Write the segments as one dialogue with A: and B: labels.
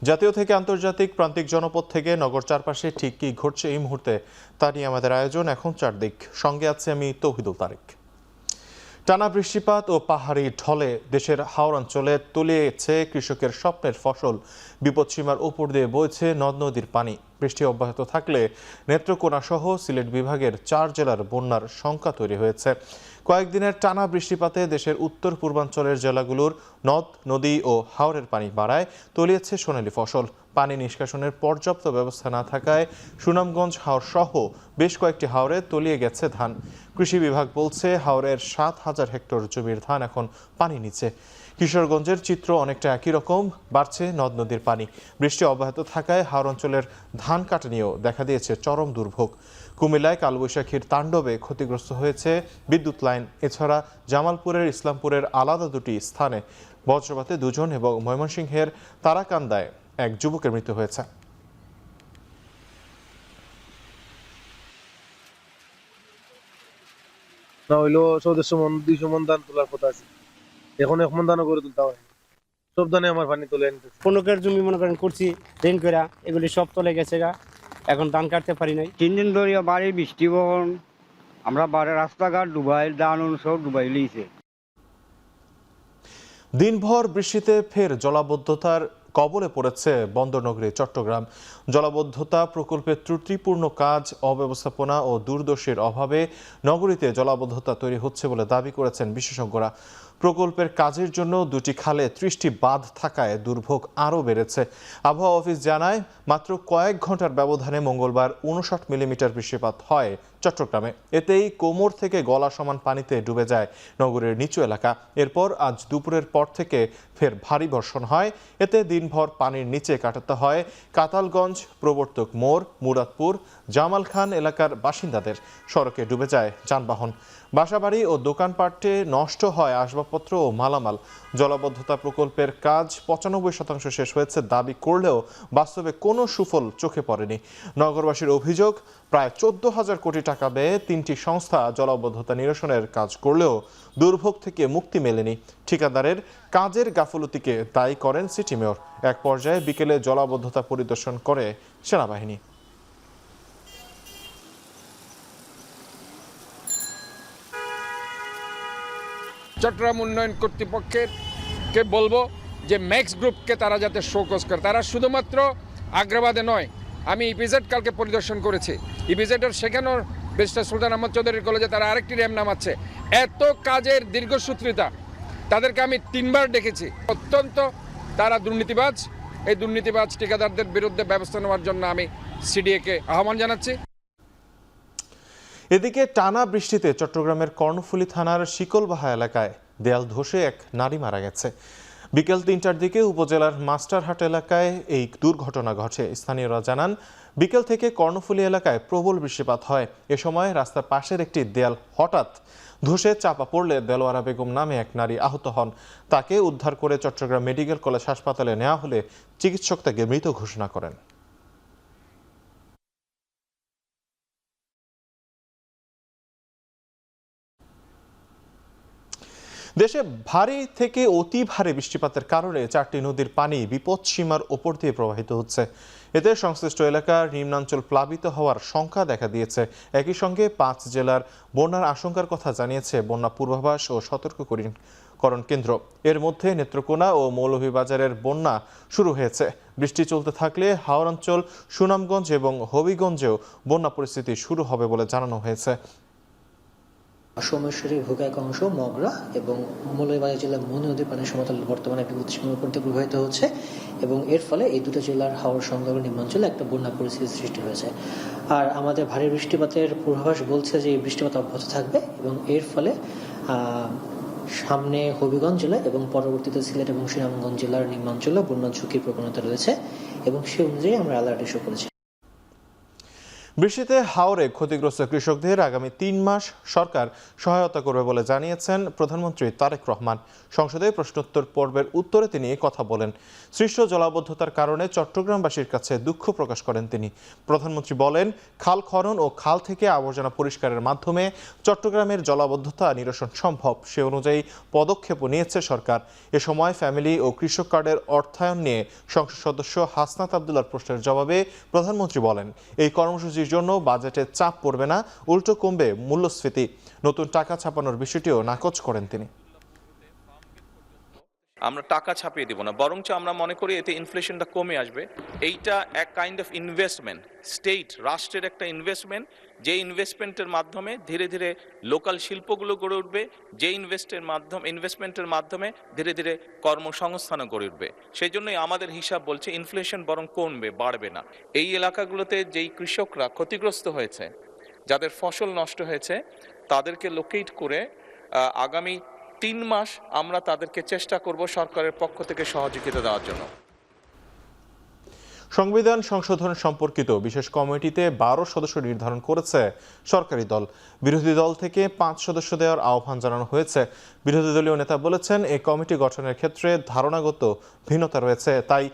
A: জাতীয় থেকে আন্তর্জাতিক প্রান্তিক জনপদ থেকে নগর চারপাশে ঠিক কি ঘটছে এই মুহূর্তে তা নিয়ে আমাদের আয়োজন এখন চারদিক। সঙ্গে আছে আমি তৌহিদুল তারেক। টানা বৃষ্টিপাত ও পাহাড়ি ঢলে দেশের হাওর অঞ্চলে তলিয়েছে কৃষকের স্বপ্নের ফসল। বিপদসীমার উপর দিয়ে বইছে নদ নদীর পানি। বৃষ্টি অব্যাহত থাকলে নেত্রকোনা সহ সিলেট বিভাগের 4 জেলার বন্যার শঙ্কা তৈরি হয়েছে। কয়েকদিনের টানা বৃষ্টিপাতে দেশের উত্তর পূর্বাঞ্চলের জেলাগুলোর নদ নদী ও হাওরের পানি বাড়ায় তলিয়েছে সোনালী ফসল। পানি নিষ্কাশনের পর্যাপ্ত ব্যবস্থা না থাকায় সুনামগঞ্জ হাওর সহ বেশ কয়েকটি হাওরে তলিয়ে গেছে ধান। কৃষি বিভাগ বলছে হাওরের 7,000 হেক্টর জমির ধান এখন পানি নিচে। কিশোরগঞ্জের চিত্র অনেকটা একই রকম, বাড়ছে নদ নদীর পানি। বৃষ্টি অব্যাহত থাকায় হাওর অঞ্চলের ধান কাটা নিয়েও দেখা দিয়েছে চরম দুর্ভোগ। কুমিল্লায় কালবৈশাখীর তাণ্ডবে ক্ষতিগ্রস্ত হয়েছে বিদ্যুৎ লাইন। এছাড়া জামালপুরের ইসলামপুরের আলাদা দুটি স্থানে বজ্রপাতে 2 জন এবং ময়মনসিংহের তারাকান্দায় এক যুবকের মৃত্যু হয়েছে।
B: না হইলো 1400 মন 200 মন ধান তোলার কথা আছে, এখন 1 মন ধানও করে তুলতে হয়। সব ধানে আমার পানি তুলে আনতেছে।
C: 15 জমি মনে করেন করছি রেন করে, এগুলি সব চলে গেছে গা, এখন ধান কাটতে পারি নাই।
D: 3 দিন ধরে বাড়ি বৃষ্টি বহন, আমরা বাড়ির রাস্তাঘাট ডুবাই, ধান সব ডুবাই লিয়েছে।
A: দিনভর বৃষ্টিতে ফের জলাবদ্ধতার কবলে পড়েছে বন্দরনগরী চট্টগ্রাম। জলাবদ্ধতা প্রকল্পের ত্রুটিপূর্ণ কাজ, অব্যবস্থাপনা ও দূরদর্শীর অভাবে নগরীতে জলাবদ্ধতা তৈরি হচ্ছে বলে দাবি করেছেন বিশেষজ্ঞরা। প্রকল্পের কাজের জন্য 2টি খালে 30টি বাঁধ থাকায় দুর্ভোগ আরও বেড়েছে। আবহাওয়া অফিস জানায় মাত্র কয়েক ঘন্টার ব্যবধানে মঙ্গলবার 59 মিলিমিটার বৃষ্টিপাত হয় চট্টগ্রামে। এতেই কোমর থেকে গলা সমান পানিতে ডুবে যায় নগরের নিচু এলাকা। এরপর আজ দুপুরের পর থেকে ফের ভারী বর্ষণ হয়। এতে দিনভর পানির নিচে কাটাতে হয় কাতালগঞ্জ, প্রবর্তক মোড়, মুরাদপুর, জামাল খান এলাকার বাসিন্দাদের। সড়কে ডুবে যায় যানবাহন। বাসাবাড়ি ও দোকানপাটে নষ্ট হয় আসবাবপত্র ও মালামাল। জলাবদ্ধতা প্রকল্পের কাজ 95% শেষ হয়েছে দাবি করলেও বাস্তবে কোনো সুফল চোখে পড়েনি। নগরবাসীর অভিযোগ, প্রায় 14,000 কোটি টাকা ব্যয়ে 3টি সংস্থা জলাবদ্ধতা নিরসনের কাজ করলেও দুর্ভোগ থেকে মুক্তি মেলেনি। ঠিকাদারের কাজের গাফলতিকে দায়ী করেন সিটি মেয়র। এক পর্যায়ে বিকেলে জলাবদ্ধতা পরিদর্শন করে সেনাবাহিনী।
E: চট্টগ্রাম উন্নয়ন কর্তৃপক্ষকে বলবো যে ম্যাক্স গ্রুপকে তারা যাতে শোকজ করে। তারা শুধুমাত্র আগ্রাবাদে নয়, আমি ইপিজেড কালকে পরিদর্শন করেছি। ইপিজেডের সেখানেও ব্যারিস্টার সুলতান আহমদ চৌধুরীর কলেজে তারা আরেকটি র্যাম নামাচ্ছে। এত কাজের দীর্ঘসূত্রিতা, তাদেরকে আমি 3 বার দেখেছি। অত্যন্ত তারা দুর্নীতিবাজ। এই দুর্নীতিবাজ ঠিকাদারদের বিরুদ্ধে ব্যবস্থা নেওয়ার জন্য আমি সিডিএকে আহ্বান জানাচ্ছি।
A: এদিকে টানা বৃষ্টিতে চট্টগ্রামের কর্ণফুলী থানার শিকলবাহা এলাকায় দেয়াল ধসে এক নারী মারা গেছে। বিকেল 3টার দিকে উপজেলার মাস্টারহাট এলাকায় এই দুর্ঘটনা ঘটে। স্থানীয়রা জানান, বিকেল থেকে কর্ণফুলী এলাকায় প্রবল বৃষ্টিপাত হয়। এ সময় রাস্তার পাশের একটি দেয়াল হঠাৎ ধসে চাপা পড়লে দেলোয়ারা বেগম নামে এক নারী আহত হন। তাকে উদ্ধার করে চট্টগ্রাম মেডিকেল কলেজ হাসপাতালে নেওয়া হলে চিকিৎসক তাকে মৃত ঘোষণা করেন। দেশে ভারী থেকে অতি ভারী বৃষ্টিপাতের কারণে 4টি নদীর পানি বিপদসীমার ওপর দিয়ে প্রবাহিত হচ্ছে। এতে সংশ্লিষ্ট এলাকার নিম্নাঞ্চল প্লাবিত হওয়ার শঙ্কা দেখা দিয়েছে। একই সঙ্গে 5 জেলার বন্যার আশঙ্কার কথা জানিয়েছে বন্যা পূর্বাভাস ও সতর্কীকরণ কেন্দ্র। এর মধ্যে নেত্রকোনা ও মৌলভীবাজারের বন্যা শুরু হয়েছে। বৃষ্টি চলতে থাকলে হাওর অঞ্চল, সুনামগঞ্জ এবং হবিগঞ্জেও বন্যা পরিস্থিতি শুরু হবে বলে জানানো হয়েছে।
F: সোমেশ্বরী ভূগায়ক অংশ, মগরা এবং মৌলভীবাজার জেলার মনি নদীর পানির সমতল বর্তমানে বিপদসীমার উপর দিয়ে প্রবাহিত হচ্ছে এবং এর ফলে এই দুটো জেলার হাওর সংলগ্ন নিম্নাঞ্চলে একটা বন্যা পরিস্থিতির সৃষ্টি হয়েছে। আর আমাদের ভারী বৃষ্টিপাতের পূর্বাভাস বলছে যে এই বৃষ্টিপাত অব্যাহত থাকবে এবং এর ফলে সামনে হবিগঞ্জ জেলা এবং পরবর্তীতে সিলেট এবং সুনামগঞ্জ জেলার নিম্নাঞ্চলে বন্যা ঝুঁকির প্রবণতা রয়েছে এবং সে অনুযায়ী আমরা অ্যালার্ট ইস্যু করেছি।
A: বৃষ্টিতে হাওরে ক্ষতিগ্রস্ত কৃষকদের আগামী ৩ মাস সরকার সহায়তা করবে বলে জানিয়েছেন প্রধানমন্ত্রী তারেক রহমান। সংসদে প্রশ্নোত্তর পর্বের উত্তরে তিনি কথা বলেন। সৃষ্ট জলাবদ্ধতার কারণে চট্টগ্রামবাসীর কাছে দুঃখ প্রকাশ করেন তিনি। প্রধানমন্ত্রী বলেন, খাল খনন ও খাল থেকে আবর্জনা পরিষ্কারের মাধ্যমে চট্টগ্রামের জলাবদ্ধতা নিরসন সম্ভব। সে অনুযায়ী পদক্ষেপও নিয়েছে সরকার। এ সময় ফ্যামিলি ও কৃষক কার্ডের অর্থায়ন নিয়ে সংসদ সদস্য হাসনাত আবদুল্লাহর প্রশ্নের জবাবে প্রধানমন্ত্রী বলেন, এই কর্মসূচির জন্য বাজেটে চাপ পড়বে না, উল্টো কমবে মূল্যস্ফীতি। নতুন টাকা ছাপানোর বিষয়টিও নাকচ করেন তিনি।
G: আমরা টাকা ছাপিয়ে দেব না, বরঞ্চ আমরা মনে করি এতে ইনফ্লেশনটা কমে আসবে। এইটা এক কাইন্ড অফ ইনভেস্টমেন্ট, রাষ্ট্রের একটা ইনভেস্টমেন্ট, যে ইনভেস্টমেন্টের মাধ্যমে ধীরে ধীরে লোকাল শিল্পগুলো গড়ে উঠবে, যে ইনভেস্টমেন্টের মাধ্যমে ধীরে ধীরে কর্মসংস্থানও গড়ে উঠবে। সেই জন্যই আমাদের হিসাব বলছে ইনফ্লেশন বরং কমবে, বাড়বে না। এই এলাকাগুলোতে যেই কৃষকরা ক্ষতিগ্রস্ত হয়েছে, যাদের ফসল নষ্ট হয়েছে, তাদেরকে লোকেট করে আগামী ৩ মাস আমরা তাদেরকে চেষ্টা করব সরকারের পক্ষ থেকে সহযোগিতা দেওয়ার জন্য।
A: সংবিধান সংশোধন সম্পর্কিত বিশেষ কমিটিতে 12 সদস্য নির্ধারণ করেছে সরকারি দল। বিরোধী দল থেকে 5 সদস্য দেওয়ার আহ্বান জানানো হয়েছে। বিরোধী দলীয় নেতা বলেছেন, এই কমিটি গঠনের ক্ষেত্রে ধারণাগত ভিন্নতা রয়েছে, তাই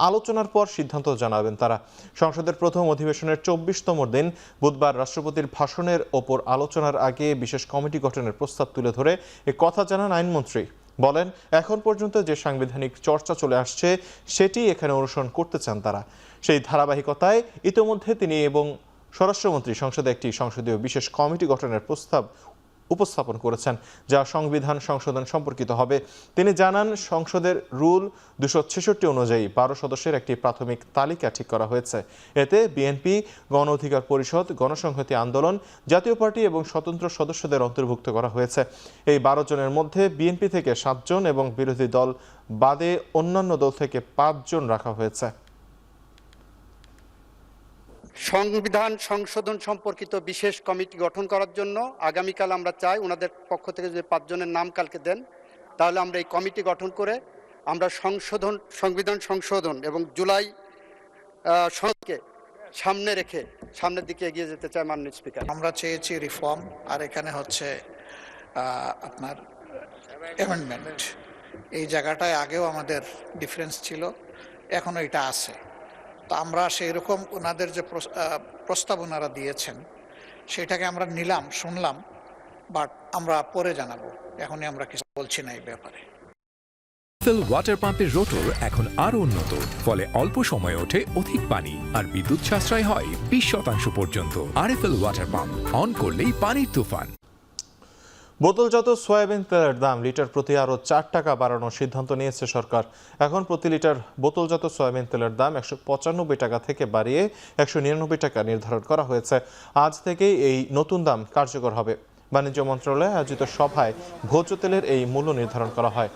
A: আলোচনার পর সিদ্ধান্ত জানাবেন তারা। সংসদের প্রথম অধিবেশনের 24তম দিন বুধবার রাষ্ট্রপতির ভাষণের ওপর আলোচনার আগে বিশেষ কমিটি গঠনের প্রস্তাব তুলে ধরে এ কথা জানান আইনমন্ত্রী। বলেন, এখন পর্যন্ত যে সাংবিধানিক চর্চা চলে আসছে সেটি এখানে অনুসরণ করতে চান তারা। সেই ধারাবাহিকতায় ইতোমধ্যে তিনি এবং স্বরাষ্ট্রমন্ত্রী সংসদে একটি সংসদীয় বিশেষ কমিটি গঠনের প্রস্তাব উপস্থাপন করেছেন, যা সংবিধান সংশোধন সম্পর্কিত হবে। তিনি জানান, সংসদের রুল 266 অনুযায়ী 12 সদস্যের একটি প্রাথমিক তালিকা ঠিক করা হয়েছে। এতে বিএনপি, গণ অধিকার পরিষদ, গণসংহতি আন্দোলন, জাতীয় পার্টি এবং স্বতন্ত্র সদস্যদের অন্তর্ভুক্ত করা হয়েছে। এই 12 জনের মধ্যে বিএনপি থেকে 7 জন এবং বিরোধী দল বাদে অন্যান্য দল থেকে 5 জন রাখা হয়েছে।
H: সংবিধান সংশোধন সম্পর্কিত বিশেষ কমিটি গঠন করার জন্য আগামীকাল আমরা চাই ওনাদের পক্ষ থেকে যদি 5 জনের নাম কালকে দেন, তাহলে আমরা এই কমিটি গঠন করে আমরা সংবিধান সংশোধন এবং জুলাই সনদকে সামনে রেখে সামনের দিকে এগিয়ে যেতে চাই। মাননীয় স্পিকার,
I: আমরা চেয়েছি রিফর্ম, আর এখানে হচ্ছে আপনার অ্যামেন্ডমেন্ট। এই জায়গাটায় আগেও আমাদের ডিফারেন্স ছিল, এখনো এটা আছে। তো আমরা সেই রকম ওনাদের যে প্রস্তাব ওনারা দিয়েছেন সেটাকে আমরা নিলাম, শুনলাম, বাট আমরা পরে জানাবো, এখনই আমরা কিছু বলছি না এই ব্যাপারে।
J: আরএফএল ওয়াটার পাম্পের রোটর এখন আরো উন্নত, ফলে অল্প সময়ে ওঠে অধিক পানি আর বিদ্যুৎ সাশ্রয় হয় 20% পর্যন্ত। আরএফএল ওয়াটার পাম্প, অন করলেই পানির তুফান।
A: বোতলজাত সয়াবিন তেলের দাম লিটার প্রতি আরও 4 টাকা বাড়ানোর সিদ্ধান্ত নিয়েছে সরকার। এখন প্রতি লিটার বোতলজাত সয়াবিন তেলের দাম 195 টাকা থেকে বাড়িয়ে 199 টাকা নির্ধারণ করা হয়েছে। আজ থেকেই এই নতুন দাম কার্যকর হবে। বাণিজ্য মন্ত্রণালয়ে আয়োজিত সভায় ভোজ্য তেলের এই মূল্য নির্ধারণ করা হয়।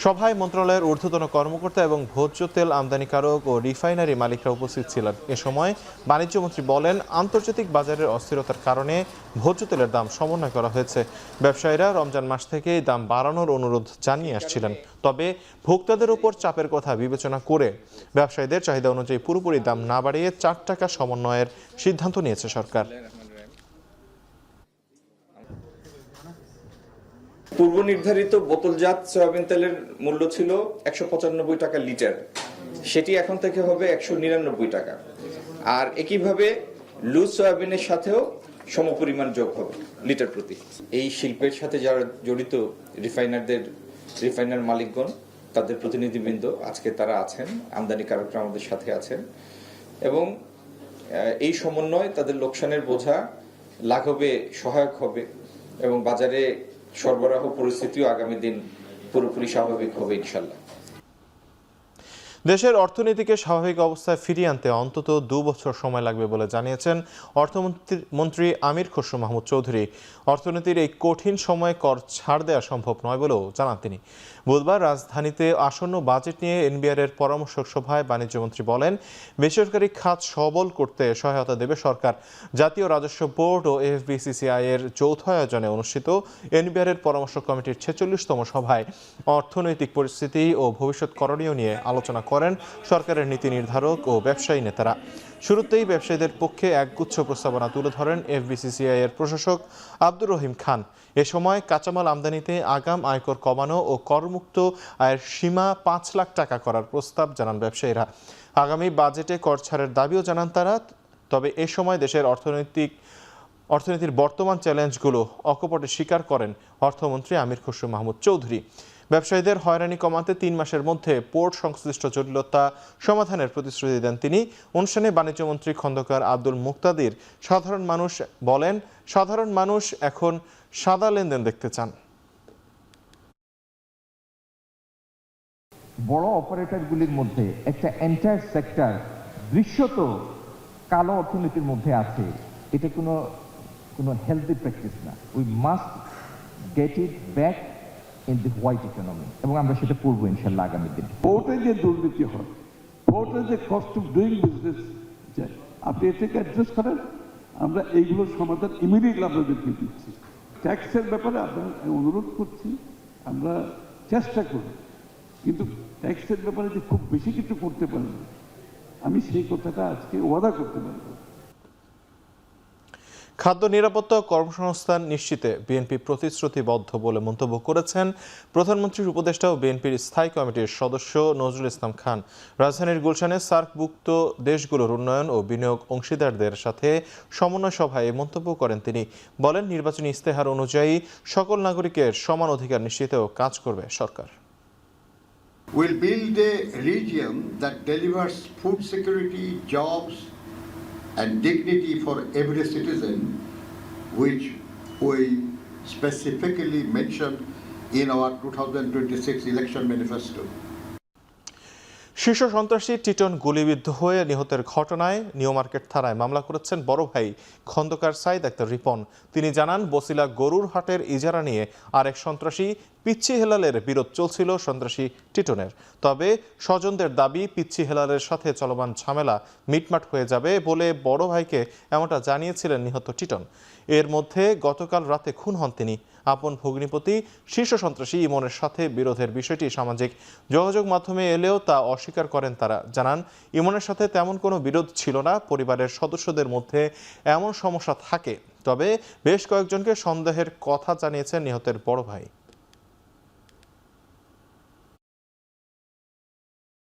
A: সভায় মন্ত্রণালয়ের ঊর্ধ্বতন কর্মকর্তা এবং ভোজ্য তেল আমদানিকারক ও রিফাইনারি মালিকরা উপস্থিত ছিলেন। এ সময় বাণিজ্যমন্ত্রী বলেন, আন্তর্জাতিক বাজারের অস্থিরতার কারণে ভোজ্য তেলের দাম সমন্বয় করা হয়েছে। ব্যবসায়ীরা রমজান মাস থেকেই দাম বাড়ানোর অনুরোধ জানিয়ে আসছিলেন, তবে ভোক্তাদের উপর চাপের কথা বিবেচনা করে ব্যবসায়ীদের চাহিদা অনুযায়ী পুরোপুরি দাম না বাড়িয়ে 4 টাকা সমন্বয়ের সিদ্ধান্ত নিয়েছে সরকার।
K: পূর্ব নির্ধারিত বোতলজাত সয়াবিন তেলের মূল্য ছিল 195 টাকা লিটার, সেটি এখন থেকে হবে 199 টাকা। আর একইভাবে লুজ সয়াবিনের সাথেও সমপরিমাণ যোগ হবে লিটার প্রতি। এই শিল্পের সাথে যারা জড়িত রিফাইনার মালিকগণ, তাদের প্রতিনিধিবৃন্দ আজকে তারা আছেন, আমদানিকারকরা আমাদের সাথে আছেন, এবং এই সমন্বয় তাদের লোকসানের বোঝা লাঘবে সহায়ক হবে এবং বাজারে সরবরাহ পরিস্থিতিও আগামী দিন পুরোপুরি স্বাভাবিক হবে ইনশাল্লাহ।
A: দেশের অর্থনীতিকে স্বাভাবিক অবস্থায় ফিরিয়ে আনতে অন্তত 2 বছর সময় লাগবে বলে জানিয়েছেন অর্থমন্ত্রী আমির খসরু মাহমুদ চৌধুরী। অর্থনীতির এই কঠিন সময়ে কর ছাড় দেওয়া সম্ভব নয় বলেও জানান তিনি। বুধবার রাজধানীতে আসন্ন বাজেট নিয়ে এনবিআর-এর পরামর্শক সভায় বাণিজ্যমন্ত্রী বলেন, বেসরকারি খাত সবল করতে সহায়তা দেবে সরকার। জাতীয় রাজস্ব বোর্ড ও এফবিসিসিআই-এর যৌথ আয়োজনে অনুষ্ঠিত এনবিআর-এর পরামর্শক কমিটির 46তম সভায় অর্থনৈতিক পরিস্থিতি ও ভবিষ্যৎ করণীয় নিয়ে আলোচনা করেন সরকারের নীতি নির্ধারক ও ব্যবসায়ী নেতারা। শুরুতেই ব্যবসায়ীদের পক্ষে একগুচ্ছ প্রস্তাবনা তুলে ধরেন এফবিসিসিআই এর প্রশাসক আব্দুর রহিম খান। এ সময় কাঁচামাল আমদানিতে আগাম আয়কর কমানো ও করমুক্ত আয়ের সীমা ৫ লাখ টাকা করার প্রস্তাব জানান ব্যবসায়ীরা। আগামী বাজেটে কর ছাড়ের দাবিও জানান তারা। তবে এ সময় দেশের অর্থনীতির বর্তমান চ্যালেঞ্জগুলো অকপটে স্বীকার করেন অর্থমন্ত্রী আমির খসরু মাহমুদ চৌধুরী। ব্যবসায়ীদের হয়রানি কমাতে ৩ মাসের মধ্যে পোর্ট সংশ্লিষ্ট জটিলতা সমাধানের প্রতিশ্রুতি দেন তিনি। অনুষ্ঠানে বাণিজ্যমন্ত্রী খন্দকার আব্দুল মুক্তাদির সাধারণ মানুষ এখন সাদা লেনদেন দেখতে চান।
L: বড় অপারেটরগুলির মধ্যে একটা এন্টায়ার সেক্টর দৃশ্যত কালো অর্থনীতির মধ্যে আছে, এটা কোনো হেলদি প্র্যাকটিস না। We must get it back in the white economy, এবং আমরা সেটা করবো ইনশাল্লাহ আগামী দিনে।
M: পোর্টে যে দুর্নীতি হয়, পোর্টে যে কস্ট অফ ডুইং বিজনেস যায়, আপনি এটাকে অ্যাডজাস্ট করেন, আমরা এইগুলোর সমাধান ইমিডিয়েটলি আপনাদেরকে দিচ্ছি। ট্যাক্সের ব্যাপারে আপনার অনুরোধ করছি, আমরা চেষ্টা করি, কিন্তু ট্যাক্সের ব্যাপারে যে খুব বেশি কিছু করতে পারবো আমি সেই কথাটা আজকে ওয়াদা করতে পারবো।
A: খাদ্য নিরাপত্তা ও কর্মসংস্থান নিশ্চিতে বিএনপি প্রতিশ্রুতিবদ্ধ বলে মন্তব্য করেছেন প্রধানমন্ত্রীর উপদেষ্টা ও বিএনপির স্থায়ী কমিটির সদস্য নজরুল ইসলাম খান। রাজধানীর গুলশানে সার্কভুক্ত দেশগুলোর উন্নয়ন ও বিনিয়োগ অংশীদারদের সাথে সমন্বয় সভায় এই মন্তব্য করেন তিনি। বলেন, নির্বাচনী ইস্তেহার অনুযায়ী সকল নাগরিকের সমান অধিকার নিশ্চিতেও কাজ করবে সরকার।
N: We'll build a region that delivers food security, jobs, and dignity for every citizen, which we specifically mentioned in our 2026 election manifesto.
A: শীর্ষ সন্ত্রাসী টিটন গুলিবিদ্ধ হয়ে নিহতের ঘটনায় নিউ মার্কেট থানায় মামলা করেছেন বড় ভাই খন্দকার সাইদ আক্তার রিপন। তিনি জানান, বসিলা গরুর হাটের ইজারা নিয়ে আরেক সন্ত্রাসী পিচ্ছি হেলালের বিরোধ চলছিল সন্ত্রাসী টিটনের। তবে স্বজনদের দাবি, পিচ্ছি হেলালের সাথে চলমান ঝামেলা মিটমাট হয়ে যাবে বলে বড় ভাইকে এমনটা জানিয়েছিলেন নিহত টিটন। এর মধ্যে গতকাল রাতে খুন হন তিনি। আপন ভগ্নিপতি শীর্ষ সন্ত্রাসী ইমনের সাথে বিরোধের বিষয়টি সামাজিক যোগাযোগ মাধ্যমে এলেও তা অস্বীকার করেন তারা। জানান, ইমনের সাথে তেমন কোনো বিরোধ ছিল না, পরিবারের সদস্যদের মধ্যে এমন সমস্যা থাকে। তবে বেশ কয়েকজনকে সন্দেহের কথা জানিয়েছেন নিহতের বড় ভাই।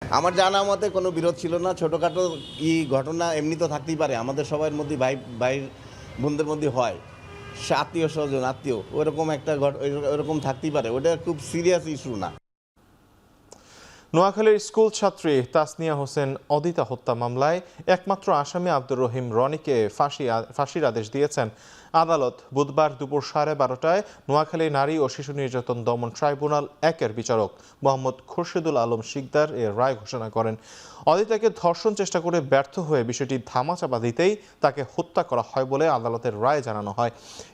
O: আমার জানা মতে কোনো বিরোধ ছিল না। ছোটোখাটো কি ঘটনা এমনি তো থাকতেই পারে, আমাদের সবার মধ্যে ভাই বোনদের মধ্যে হয়, আত্মীয় স্বজন ওরকম একটা ওরকম থাকতেই পারে, ওটা খুব সিরিয়াস ইস্যু না।
A: নোয়াখালীর স্কুল ছাত্রী তাসনিয়া হোসেন অদিতা হত্যা মামলায় একমাত্র আসামি আব্দুর রহিম রনিকে ফাঁসির আদেশ দিয়েছেন আদালত। বুধবার দুপুর 12:30টায় নোয়াখালী নারী ও শিশু নির্যাতন দমন ট্রাইব্যুনাল 1-এর বিচারক মোহাম্মদ খুরশিদুল আলম শিকদার এর রায় ঘোষণা করেন। অদিতাকে ধর্ষণ চেষ্টা করে ব্যর্থ হয়ে বিষয়টি ধামাচাপা দিতেই তাকে হত্যা করা হয় বলে আদালতের রায় জানানো হয়।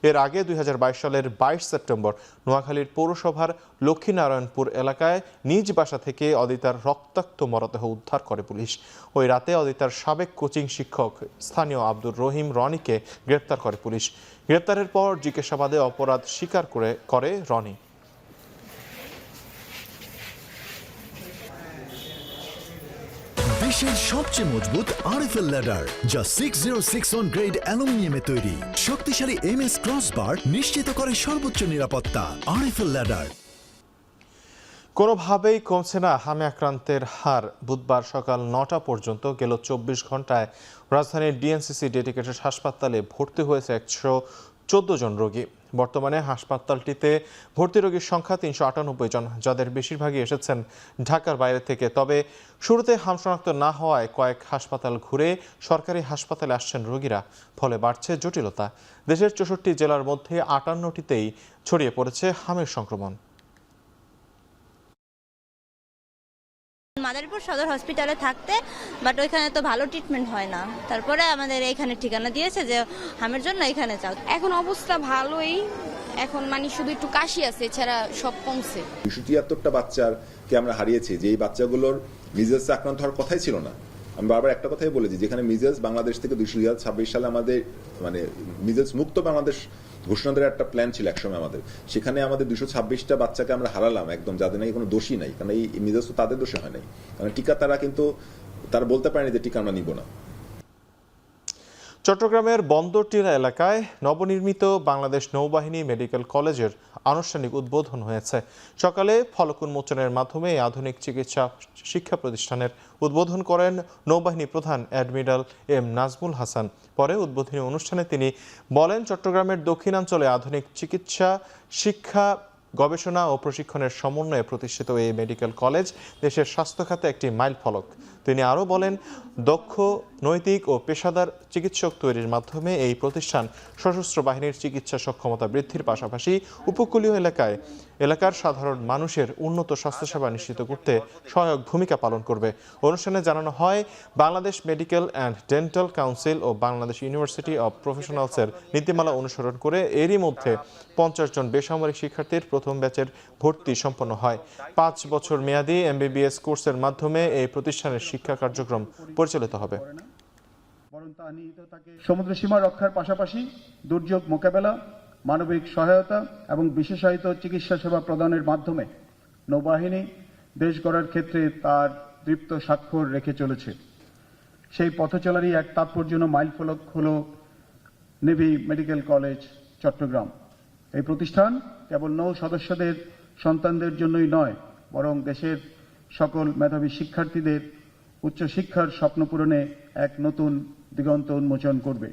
A: এর আগে 2022 সালের 22 সেপ্টেম্বর নোয়াখালীর পৌরসভার লক্ষ্মীনারায়ণপুর এলাকায় নিজ বাসা থেকে অদিতার রক্তাক্ত মরদেহ উদ্ধার করে পুলিশ। ওই রাতে অদিতার সাবেক কোচিং শিক্ষক স্থানীয় আব্দুর রহিম রনিকে গ্রেপ্তার করে পুলিশ। গ্রেপ্তারের পর জিজ্ঞাসাবাদে অপরাধ স্বীকার করে রনি।
P: বিশ্বের সবচেয়ে মজবুত আরএফএল ল্যাডার, যা 606 গ্রেড অ্যালুমিনিয়ামে তৈরি। শক্তিশালী এমএস ক্রসবার নিশ্চিত করে সর্বোচ্চ নিরাপত্তা। RFL ladder.
A: কোনোভাবেই কমছে না হামে আক্রান্তের হার। বুধবার সকাল 9টা পর্যন্ত গেল 24 ঘন্টায় রাজধানীর ডিএনসিসি ডেডিকেটেড হাসপাতালে ভর্তি হয়েছে 114 জন রোগী। বর্তমানে হাসপাতালটিতে ভর্তি রোগীর সংখ্যা 398 জন, যাদের বেশিরভাগই এসেছেন ঢাকার বাইরে থেকে। তবে শুরুতে হাম শনাক্ত না হওয়ায় কয়েক হাসপাতাল ঘুরে সরকারি হাসপাতালে আসছেন রোগীরা, ফলে বাড়ছে জটিলতা। দেশের 64 জেলার মধ্যে 58টিতেই ছড়িয়ে পড়েছে হামের সংক্রমণ।
Q: মাদারীপুর সদর হসপিটালে থাকতে, বাট ওইখানে তো ভালো ট্রিটমেন্ট হয় না। তারপরে আমাদের এইখানে ঠিকানা দিয়েছে যে হামের জন্য এখানে যাও।
R: এখন অবস্থা ভালোই, এখন মানে শুধু একটু কাশি আছে, এছাড়া সব কমছে।
S: 273টা বাচ্চাকে আমরা হারিয়েছি, যে এই বাচ্চাগুলোর মিজেলসে আক্রান্ত হওয়ার কথাই ছিল না। আমি বারবার একটা কথাই বলেছি, যেখানে মিজেলস বাংলাদেশ থেকে 2026 সালে আমাদের মানে মিজেলস মুক্ত বাংলাদেশ ঘোষণা দেওয়ার একটা প্ল্যান ছিল একসময় আমাদের, সেখানে আমাদের 226টা বাচ্চাকে আমরা হারালাম একদম, যাদের নাকি কোনো দোষই নাই, কারণ এই মিজাজ তো তাদের দোষে হয় নাই, কারণ টিকা তারা বলতে পারেনি যে টিকা আমরা নিব না।
A: চট্টগ্রামের বন্দরটিলা এলাকায় নবনির্মিত বাংলাদেশ নৌবাহিনী মেডিকেল কলেজের আনুষ্ঠানিক উদ্বোধন হয়েছে। সকালে ফলক উন্মোচনের মাধ্যমে এই আধুনিক চিকিৎসা শিক্ষা প্রতিষ্ঠানের উদ্বোধন করেন নৌবাহিনী প্রধান অ্যাডমিরাল এম নাজমুল হাসান। পরে উদ্বোধনী অনুষ্ঠানে তিনি বলেন, চট্টগ্রামের দক্ষিণাঞ্চলে আধুনিক চিকিৎসা শিক্ষা গবেষণা ও প্রশিক্ষণের সমন্বয়ে প্রতিষ্ঠিত এই মেডিকেল কলেজ দেশের স্বাস্থ্য খাতে একটি মাইলফলক। তিনি আরও বলেন, দক্ষ নৈতিক ও পেশাদার চিকিৎসক তৈরির মাধ্যমে এই প্রতিষ্ঠান সশস্ত্র বাহিনীর চিকিৎসা সক্ষমতা বৃদ্ধির পাশাপাশি উপকূলীয় এলাকার সাধারণ মানুষের উন্নত স্বাস্থ্যসেবা নিশ্চিত করতে সহায়ক ভূমিকা পালন করবে। অনুষ্ঠানে জানানো হয়, Bangladesh medical and dental council ও বাংলাদেশ ইউনিভার্সিটি অব প্রফেশনালসের নীতিমালা অনুসরণ করে এরই মধ্যে 50 জন বেসামরিক শিক্ষার্থীর প্রথম ব্যাচের ভর্তি সম্পন্ন হয়। 5 বছর মেয়াদী MBBS কোর্সের মাধ্যমে এই প্রতিষ্ঠানের শিক্ষা কার্যক্রম পরিচালিত হবে।
T: সমুদ্র সীমা রক্ষার পাশাপাশি দুর্যোগ মোকাবেলা, মানবিক সহায়তা এবং বিশেষায়িত চিকিৎসা সেবা প্রদানের মাধ্যমে নৌবাহিনী দেশ গড়ার ক্ষেত্রে তার দৃপ্ত স্বাক্ষর রেখে চলেছে। সেই পথচলারই এক তাৎপর্যপূর্ণ মাইলফলক হল নেভি মেডিকেল কলেজ চট্টগ্রাম। এই প্রতিষ্ঠান কেবল নৌ সদস্যদের সন্তানদের জন্যই নয়, বরং দেশের সকল মেধাবী শিক্ষার্থীদের উচ্চশিক্ষার স্বপ্ন পূরণে এক নতুন দিগন্ত উন্মোচন করবে।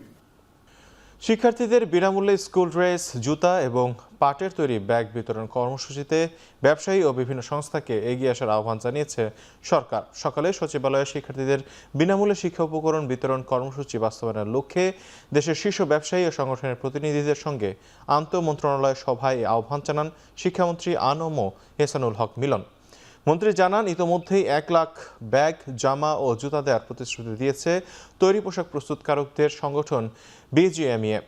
A: শিক্ষার্থীদের বিনামূল্যে স্কুল ড্রেস, জুতা এবং পাটের তৈরি ব্যাগ বিতরণ কর্মসূচিতে ব্যবসায়ী ও বিভিন্ন সংস্থাকে এগিয়ে আসার আহ্বান জানিয়েছে সরকার। সকালে সচিবালয়ে শিক্ষার্থীদের বিনামূল্যে শিক্ষা উপকরণ বিতরণ কর্মসূচি বাস্তবায়নের লক্ষ্যে দেশের শীর্ষ ব্যবসায়ী ও সংগঠনের প্রতিনিধিদের সঙ্গে আন্তঃমন্ত্রণালয় সভায় আহ্বান জানান শিক্ষামন্ত্রী আ.ন.ম এহসানুল হক মিলন। মন্ত্রী জানান, ইতোমধ্যেই 1 লাখ ব্যাগ, জামা ও জুতা দেওয়ার প্রতিশ্রুতি দিয়েছে তৈরি পোশাক প্রস্তুতকারকদের সংগঠন BGMEA।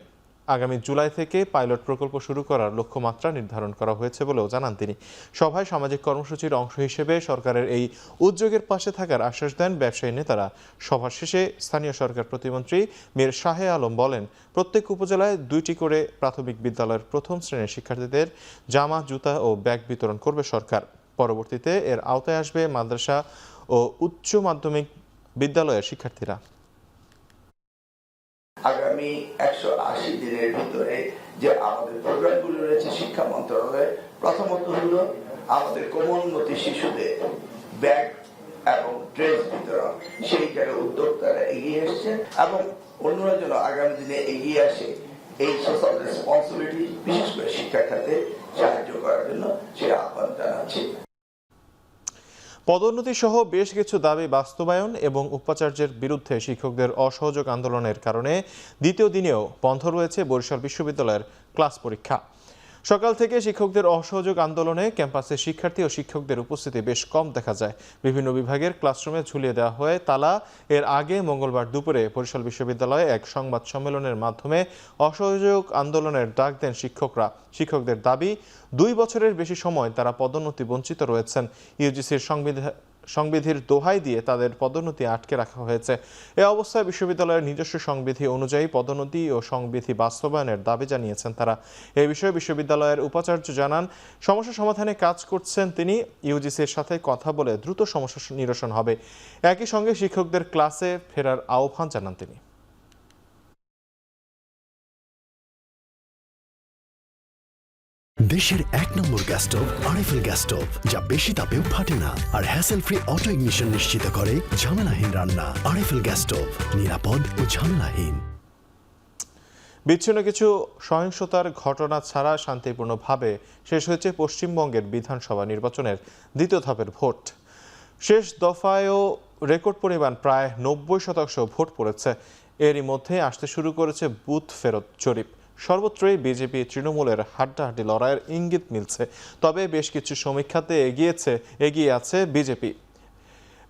A: আগামী জুলাই থেকে পাইলট প্রকল্প শুরু করার লক্ষ্যমাত্রা নির্ধারণ করা হয়েছে বলেও জানান তিনি। সভায় সামাজিক কর্মসূচির অংশ হিসেবে সরকারের এই উদ্যোগের পাশে থাকার আশ্বাস দেন ব্যবসায়ী নেতারা। সভা শেষে স্থানীয় সরকার প্রতিমন্ত্রী মীর শাহে আলম বলেন, প্রত্যেক উপজেলায় 2টি করে প্রাথমিক বিদ্যালয়ের প্রথম শ্রেণীর শিক্ষার্থীদের জামা, জুতা ও ব্যাগ বিতরণ করবে সরকার। পরবর্তীতে এর আওতায় আসবে মাদ্রাসা ও উচ্চ মাধ্যমিক বিদ্যালয়ের শিক্ষার্থীরা।
U: আগামী 180 দিনের ভিতরে যে আমাদের প্রোগ্রামগুলো রয়েছে শিক্ষা মন্ত্রণালয়ে, প্রথমত হলো আমাদের কোমলমতি শিশুদের ব্যাগ এবং ড্রেস বিতরণ, সেই জায়গায় উদ্যোক্তারা এগিয়ে এসছে এবং অন্যরা যেন আগামী দিনে এগিয়ে আসে এই সোশ্যাল রেসপন্সিবিলিটি, বিশেষ করে শিক্ষা খাতে সাহায্য করার জন্য সে আহ্বান জানাচ্ছি।
A: পদোন্নতি সহ বেশ কিছু দাবি বাস্তবায়ন এবং উপাচার্যের বিরুদ্ধে শিক্ষকদের অসহযোগ আন্দোলনের কারণে দ্বিতীয় দিনেও বন্ধ রয়েছে বরিশাল বিশ্ববিদ্যালয়ের ক্লাস পরীক্ষা। সকাল থেকে শিক্ষকদের অসহযোগ আন্দোলনে ক্যাম্পাসে শিক্ষার্থী ও শিক্ষকদের উপস্থিতি বেশ কম দেখা যায়। বিভিন্ন বিভাগের ক্লাসরুমে ঝুলিয়ে দেওয়া হয় তালা। এর আগে মঙ্গলবার দুপুরে বরিশাল বিশ্ববিদ্যালয়ে এক সংবাদ সম্মেলনের মাধ্যমে অসহযোগ আন্দোলনের ডাক দেন শিক্ষকরা। শিক্ষকদের দাবি, 2 বছরের বেশি সময় তারা পদোন্নতি বঞ্চিত রয়েছেন। ইউজিসির সংবিধির দোহাই দিয়ে তাদের পদোন্নতি আটকে রাখা হয়েছে। এ অবস্থায় বিশ্ববিদ্যালয়ের নিজস্ব সংবিধি অনুযায়ী পদোন্নতি ও সংবিধি বাস্তবায়নের দাবি জানিয়েছেন তারা। এই বিষয়ে বিশ্ববিদ্যালয়ের উপাচার্য জানান, সমস্যা সমাধানে কাজ করছেন তিনি। ইউজিসির সাথে কথা বলে দ্রুত সমস্যা নিরসন হবে। একই সঙ্গে শিক্ষকদের ক্লাসে ফেরার আহ্বান জানান তিনি।
P: দেশের 1 নম্বর gas stove RFL gas stove, যা বেশি তাপেও ফাটে না আর হ্যাসেল ফ্রি অটো ইগনিশন নিশ্চিত করে ঝামেলাহীন রান্না। আরএফএল গ্যাস স্টোভ, নিরাপদ ও ঝামেলাহীন।
A: বিচ্ছিন্ন কিছু সহিংসতার ঘটনা ছাড়া শান্তিপূর্ণভাবে শেষ হয়েছে পশ্চিমবঙ্গের বিধানসভা নির্বাচনের 2য় ধাপের ভোট। শেষ দফায়ও রেকর্ড পরিমাণ প্রায় 90% ভোট পড়েছে। এরই মধ্যে আসতে শুরু করেছে বুথ ফেরত জরিপ। সর্বত্রই বিজেপি তৃণমূলের হাড্ডাহাড্ডি লড়াইয়ের ইঙ্গিত মিলছে। তবে বেশ কিছু সমীক্ষাতে এগিয়ে আছে বিজেপি।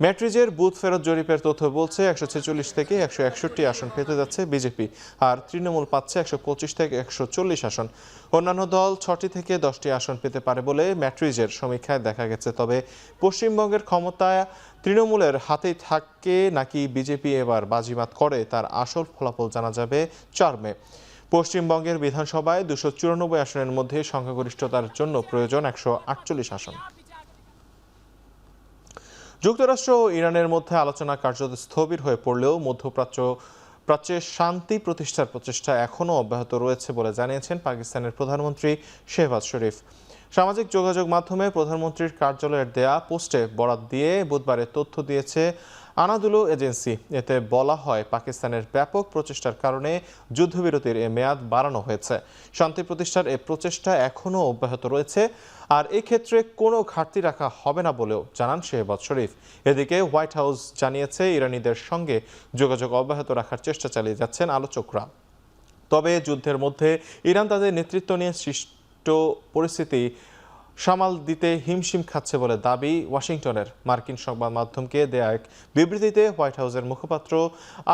A: ম্যাট্রিজের বুথ ফেরত জরিপের তথ্য বলছে 146 থেকে 161 আসন পেতে যাচ্ছে বিজেপি, আর তৃণমূল পাচ্ছে 125 থেকে 140 আসন। অন্যান্য দল 6টি থেকে 10টি আসন পেতে পারে বলে ম্যাট্রিজের সমীক্ষায় দেখা গেছে। তবে পশ্চিমবঙ্গের ক্ষমতা তৃণমূলের হাতেই থাকে নাকি বিজেপি এবার বাজিমাত করে, তার আসল ফলাফল জানা যাবে 4 মে। পশ্চিমবঙ্গের বিধানসভায় 294 আসনের মধ্যে সংখ্যাগরিষ্ঠতার জন্য প্রয়োজন 148 আসন। যুক্তরাষ্ট্র ও ইরানের মধ্যে আলোচনা কার্যত স্থবির হয়ে পড়লেও মধ্যপ্রাচ্যে শান্তি প্রতিষ্ঠার প্রচেষ্টা এখনও অব্যাহত রয়েছে বলে জানিয়েছেন পাকিস্তানের প্রধানমন্ত্রী শেহবাজ শরীফ। সামাজিক যোগাযোগ মাধ্যমে প্রধানমন্ত্রীর কার্যালয়ের দেয়া পোস্টে বরাত দিয়ে বুধবার তথ্য দিয়েছে আনাদুলু এজেন্সি। এতে বলা হয়, পাকিস্তানের ব্যাপক প্রচেষ্টার কারণে যুদ্ধবিরতির এ মেয়াদ বাড়ানো হয়েছে। শান্তি প্রতিষ্ঠার এ প্রচেষ্টা এখনও অব্যাহত রয়েছে, আর এক্ষেত্রে কোনো ঘাটতি রাখা হবে না বলেও জানান শেহবাজ শরীফ। এদিকে হোয়াইট হাউস জানিয়েছে, ইরানিদের সঙ্গে যোগাযোগ অব্যাহত রাখার চেষ্টা চালিয়ে যাচ্ছেন আলোচকরা। তবে যুদ্ধের মধ্যে ইরান তাদের নেতৃত্ব নিয়ে সৃষ্ট পরিস্থিতি সামাল দিতে হিমশিম খাচ্ছে বলে দাবি ওয়াশিংটনের। মার্কিন সংবাদ মাধ্যমকে দেয়া এক বিবৃতিতে হোয়াইট হাউসের মুখপাত্র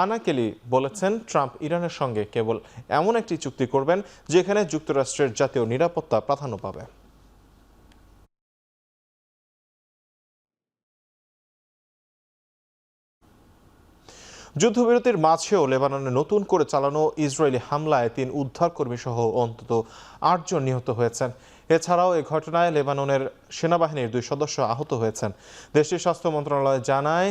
A: আনা কেলি বলেছেন, ট্রাম্প ইরানের সঙ্গে কেবল এমন একটি চুক্তি করবেন যেখানে যুক্তরাষ্ট্রের জাতীয় নিরাপত্তা প্রাধান্য পাবে। যুদ্ধবিরতির মাঝেও লেবাননে নতুন করে চালানো ইসরায়েলি হামলায় 3 উদ্ধারকর্মী সহ অন্তত 8 জন নিহত হয়েছেন। এছাড়াও এ ঘটনায় লেবাননের সেনাবাহিনীর 2 সদস্য আহত হয়েছেন। দেশটির স্বাস্থ্য মন্ত্রণালয় জানায়,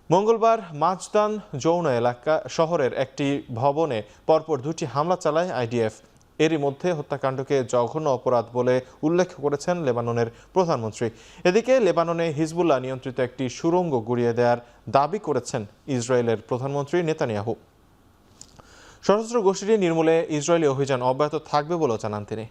A: মঙ্গলবার মাজদান যৌন এলাকা শহরের একটি ভবনে পরপর 2টি হামলা চালায় আইডিএফ। এরই মধ্যে হত্যাকাণ্ডকে জঘন্য অপরাধ বলে উল্লেখ করেছেন লেবাননের প্রধানমন্ত্রী। এদিকে লেবাননে হিজবুল্লাহ নিয়ন্ত্রিত একটি সুড়ঙ্গ গুড়িয়ে দেওয়ার দাবি করেছেন ইসরায়েলের প্রধানমন্ত্রী নেতানিয়াহু। সশস্ত্র গোষ্ঠীটি নির্মূলে ইসরায়েলি অভিযান অব্যাহত থাকবে বলেও জানান তিনি।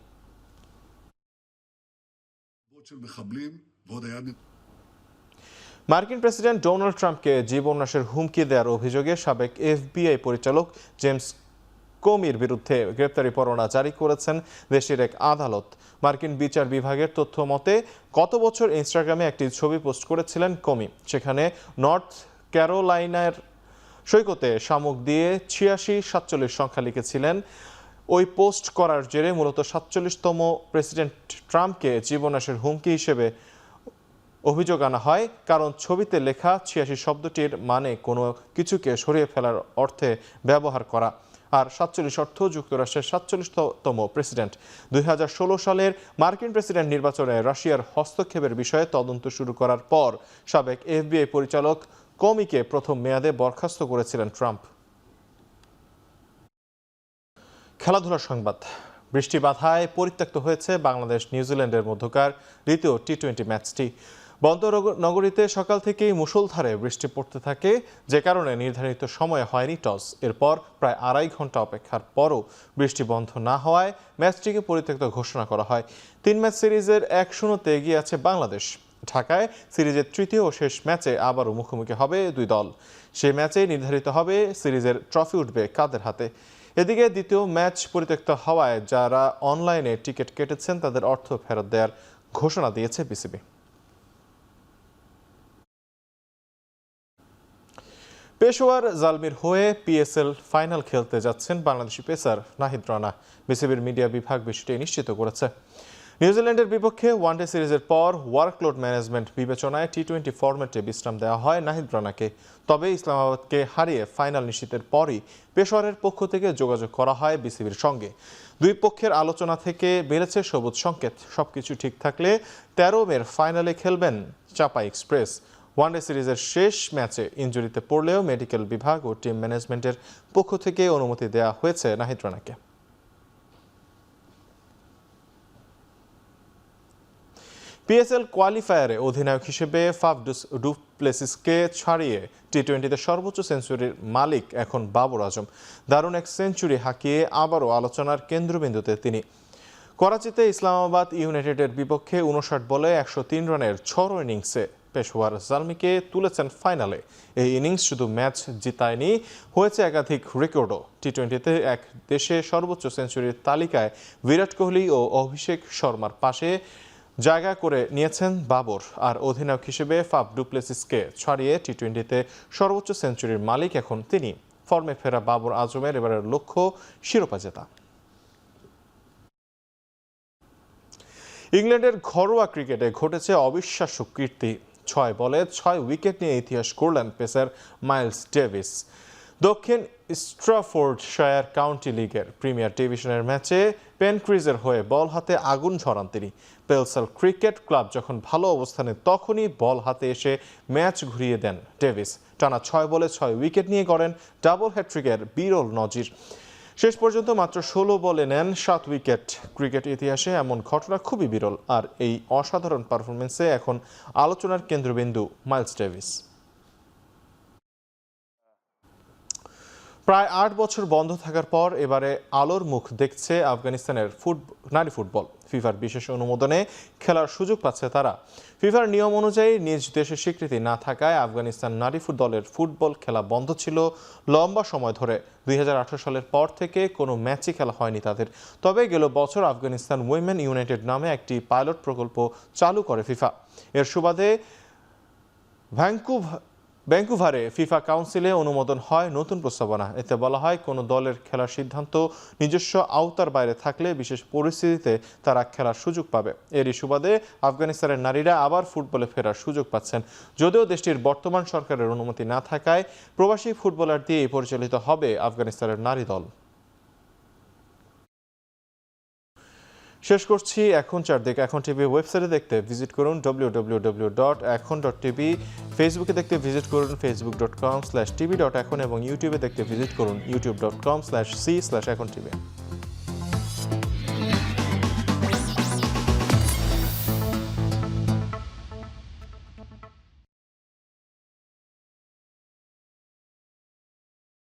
A: মার্কিন প্রেসিডেন্ট ডোনাল্ড ট্রাম্পকে জীবনাশের হুমকি দেওয়ার অভিযোগে সাবেক এফবিআই পরিচালক জেমস কোমির বিরুদ্ধে গ্রেপ্তারি পরোয়ানা জারি করেছেন দেশের এক আদালত। মার্কিন বিচার বিভাগের তথ্য মতে, গত বছর ইনস্টাগ্রামে একটি ছবি পোস্ট করেছিলেন কোমি। সেখানে নর্থ ক্যারোলাইনার সৈকতে শামুক দিয়ে 8647 সংখ্যা লিখেছিলেন। ওই পোস্ট করার জেরে মূলত 47তম প্রেসিডেন্ট ট্রাম্পকে জীবনাশের হুমকি হিসেবে অভিযোগ আনা হয়, কারণ ছবিতে লেখা 86 শব্দটির মানে কোনো কিছুকে সরিয়ে ফেলার অর্থে ব্যবহার করা। আর 47 অর্থ যুক্তরাষ্ট্রের 47তম প্রেসিডেন্ট। 2016 সালের মার্কিন প্রেসিডেন্ট নির্বাচনে রাশিয়ার হস্তক্ষেপের বিষয়ে তদন্ত শুরু করার পর সাবেক এফবিআই পরিচালক কোমিকে প্রথম মেয়াদে বরখাস্ত করেছিলেন ট্রাম্প। খেলাধুলার সংবাদ। বৃষ্টি বাধায় পরিত্যক্ত হয়েছে বাংলাদেশ নিউজিল্যান্ডের মধ্যকার দ্বিতীয় টি-20 ম্যাচটি। বন্দরনগরীতে সকাল থেকেই মুষলধারে বৃষ্টি পড়তে থাকে, যে কারণে নির্ধারিত সময়ে হয়নি টস। এরপর প্রায় 2.5 ঘন্টা অপেক্ষার পরও বৃষ্টি বন্ধ না হওয়ায় ম্যাচটিকে পরিত্যক্ত ঘোষণা করা হয়। 3 ম্যাচ সিরিজের 1-0 এগিয়ে আছে বাংলাদেশ। ঢাকায় সিরিজের তৃতীয় ও শেষ ম্যাচে আবারও মুখোমুখি হবে 2 দল। সেই ম্যাচে নির্ধারিত হবে সিরিজের ট্রফি উঠবে কাদের হাতে। এদিকে দ্বিতীয় ম্যাচ পরিত্যক্ত হওয়ায় যারা অনলাইনে টিকিট কেটেছেন তাদের অর্থ ফেরত দেওয়ার ঘোষণা দিয়েছে বিসিবি। পেশোয়ার জালমির হয়ে পিএসএল ফাইনাল খেলতে যাচ্ছেন বাংলাদেশি পেসার নাহিদ রানা। বিসিবির মিডিয়া বিভাগ বিষয়টি নিশ্চিত করেছে। নিউজিল্যান্ডের বিপক্ষে ওয়ানডে সিরিজের পর ওয়ার্কলোড ম্যানেজমেন্ট বিবেচনায় টি-20 ফরম্যাটে বিশ্রাম দেওয়া হয় নাহিদ রানাকে। তবে ইসলামাবাদকে হারিয়ে ফাইনাল নিশ্চিতের পরই পেশোয়ারের পক্ষ থেকে যোগাযোগ করা হয় বিসিবির সঙ্গে। 2 পক্ষের আলোচনা থেকে বেড়েছে সবুজ সংকেত। সবকিছু ঠিক থাকলে 13 মের ফাইনালে খেলবেন চাপাই এক্সপ্রেস। ওয়ানডে সিরিজের শেষ ম্যাচে ইনজুরিতে পড়লেও মেডিকেল বিভাগ ও টিম ম্যানেজমেন্টের পক্ষ থেকে অনুমতি দেওয়া হয়েছে নাহিদ রানাকে। পিএসএল কোয়ালিফায়ারে অধিনায়ক হিসেবে ফাফ ডু প্লেসিসকে ছাড়িয়ে টি-20তে সর্বোচ্চ সেঞ্চুরির মালিক এখন বাবর আজম। দারুণ এক সেঞ্চুরি হাঁকিয়ে আবারও আলোচনার কেন্দ্রবিন্দুতে তিনি। করাচিতে ইসলামাবাদ ইউনাইটেডের বিপক্ষে 59 বলে 103 রানের 6 ইনিংসে পেশোয়ার জালমিকে তুলেছেন ফাইনালে। এই ইনিংস শুধু ম্যাচ জিতায়নি, হয়েছে একাধিক রেকর্ডও। টি-20তে এক দেশে সর্বোচ্চ সেঞ্চুরির তালিকায় বিরাট কোহলি ও অভিষেক শর্মার পাশে জায়গা করে নিয়েছেন বাবর। আর অধিনায়ক হিসেবে ফাফ ডু প্লেসিসকে ছাড়িয়ে টি-20তে সর্বোচ্চ সেঞ্চুরির মালিক এখন তিনি। ফর্মে ফেরা বাবর আজমের এবারের লক্ষ্য শিরোপা জেতা। ইংল্যান্ডের ঘরোয়া ক্রিকেটে ঘটেছে অবিশ্বাস্য কীর্তি। 6 বলে 6 উইকেট নিয়ে ইতিহাস করলেন পেসার মাইলস ডেভিস। দক্ষিণ স্ট্রাফোর্ডশায়ার কাউন্টি লিগের প্রিমিয়ার ডিভিশনের ম্যাচে পেনক্রিজের হয়ে বল হাতে আগুন ঝরান তিনি। পেলসাল ক্রিকেট ক্লাব যখন ভালো অবস্থানে তখনই বল হাতে এসে ম্যাচ ঘুরিয়ে দেন ডেভিস। টানা 6 বলে 6 উইকেট নিয়ে করেন ডাবল হ্যাট্রিকের বিরল নজির। শেষ পর্যন্ত মাত্র 16 বলে নেন 7 উইকেট। ক্রিকেট ইতিহাসে এমন ঘটনা খুবই বিরল, আর এই অসাধারণ পারফরমেন্সে এখন আলোচনার কেন্দ্রবিন্দু মাইলস ডেভিস। প্রায় 8 বছর বন্ধ থাকার পর এবারে আলোর মুখ দেখছে আফগানিস্তানের নারী ফুটবল। ফিফার বিশেষ অনুমোদনে খেলার সুযোগ পাচ্ছে তারা। ফিফার নিয়ম অনুযায়ী নিজ দেশে স্বীকৃতি না থাকায় আফগানিস্তান নারী দলের ফুটবল খেলা বন্ধ ছিল লম্বা সময় ধরে। 2018 সালের পর থেকে কোনো ম্যাচই খেলা হয়নি তাদের। তবে গেল বছর আফগানিস্তান উইমেন ইউনাইটেড নামে একটি পাইলট প্রকল্প চালু করে ফিফা। এর সুবাদে ভ্যাঙ্কুভারে ফিফা কাউন্সিলে অনুমোদন হয় নতুন প্রস্তাবনা। এতে বলা হয় কোনো দলের খেলার সিদ্ধান্ত নিজস্ব আওতার বাইরে থাকলে বিশেষ পরিস্থিতিতে তারা খেলার সুযোগ পাবে। এরই সুবাদে আফগানিস্তানের নারীরা আবার ফুটবলে ফেরার সুযোগ পাচ্ছেন। যদিও দেশটির বর্তমান সরকারের অনুমতি না থাকায় প্রবাসী ফুটবলার দিয়েই পরিচালিত হবে আফগানিস্তানের নারী দল। শেষ করছি এখন চারদিক। এখন টিভি ওয়েবসাইটে দেখতে ভিজিট করুন www.ekhon.tv, ফেসবুকে দেখতে ভিজিট করুন facebook.com/tv.ekhon এবং ইউটিউবে দেখতে ভিজিট করুন youtube.com/c/ekhon tv।